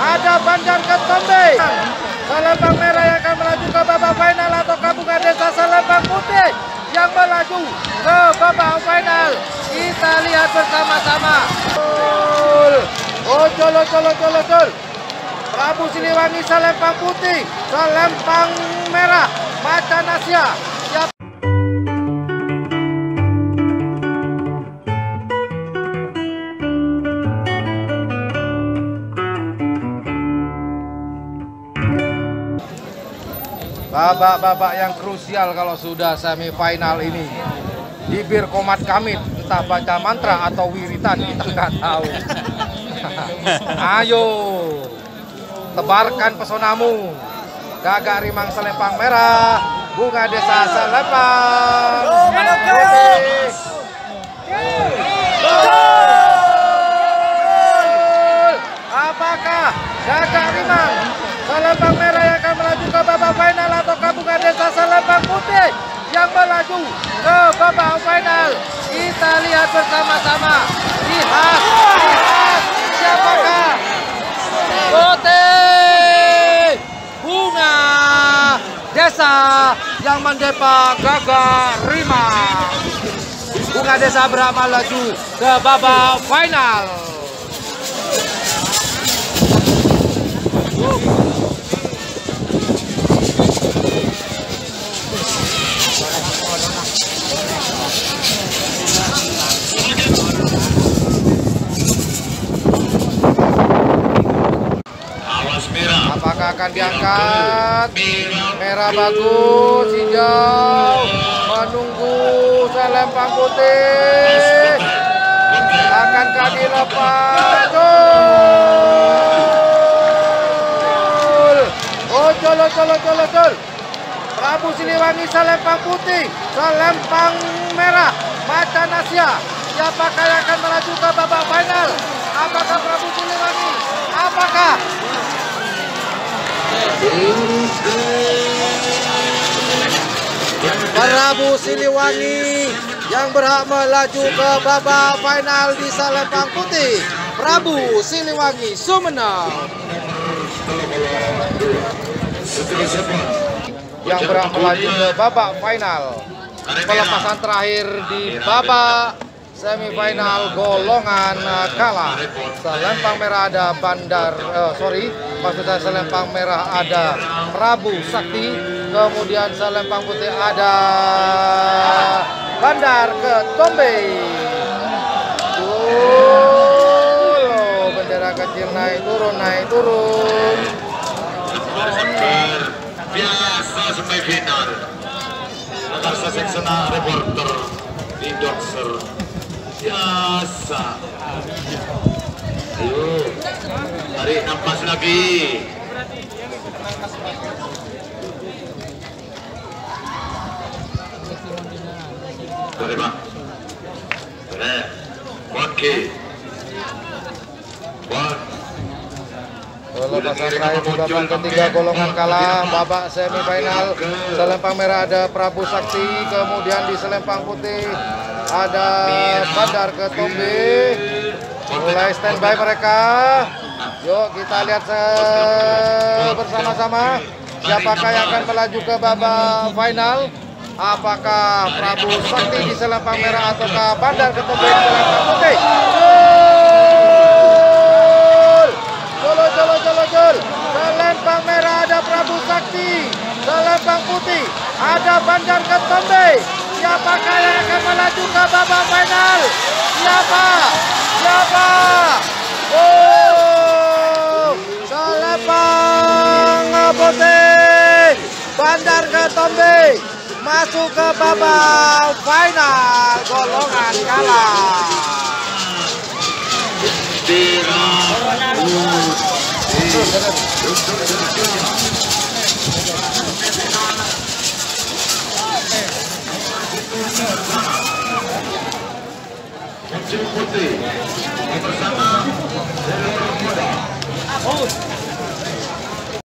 ada Bandar Ketombe. Selempang merah yang akan melaju ke babak final atau Bunga Desa Selempang Putih yang melaju ke babak final. Kita lihat bersama-sama. Ojol. Prabu Siliwangi Selempang Putih, Selempang Merah Macan Asia. Babak-babak yang krusial kalau sudah semifinal ini. Bibir komat kamit, entah baca mantra atau wiritan, kita nggak tahu. Ayo, tebarkan pesonamu. Gagak Rimang Selempang Merah, Bunga Desa Selempang Putih. Apakah Gagak Rimang Selempang Merah yang akan melaju ke babak final atau Bunga Desa Selempang Putih yang melaju ke babak final? Kita lihat bersama-sama. Lihat siapakah Putih Bunga Desa yang mendepak Gagak Rimang. Bunga Desa berhak melaju ke babak final. Apakah akan diangkat? Merah bagus, hijau menunggu Selempang Putih. Akankah dilepas? Ojol. Prabu Siliwangi Selempang Putih, Selempang Merah Macan Asia. Siapakah yang akan melaju ke babak final? Apakah Prabu Siliwangi? Apakah Prabu Siliwangi yang berhak melaju ke babak final di Selempang Putih? Prabu Siliwangi Sumeneb yang berhak melaju ke babak final. Pelepasan terakhir di babak semifinal golongan kalah. Selempang Merah ada Selempang Merah ada Prabu Sakti, kemudian Selempang Putih ada Bandar Ketombe. Bendera kecil naik turun. Biasa semifinal. Akarsa seksena reporter di Dokser. Biasa. Ayo, tarik nafas lagi. Boleh Pak? Boleh. Oke. Pelepasan terakhir di babak ketiga golongan kalah babak semifinal. Selempang Merah ada Prabu Sakti, kemudian di Selempang Putih ada Bandar Ketombe. Mulai standby mereka. Yuk kita lihat bersama-sama siapakah yang akan melaju ke babak final. Apakah Prabu Sakti di Selempang Merah ataukah Bandar Ketombe di Selempang Putih? Jol. Selempang Merah ada Prabu Sakti, Selempang Putih ada Bandar Ketombe. Siapakah yang akan melaju ke babak final? Siapa? Selempang Putih, Bandar Ketombe masuk ke babak final golongan kalah. Terus.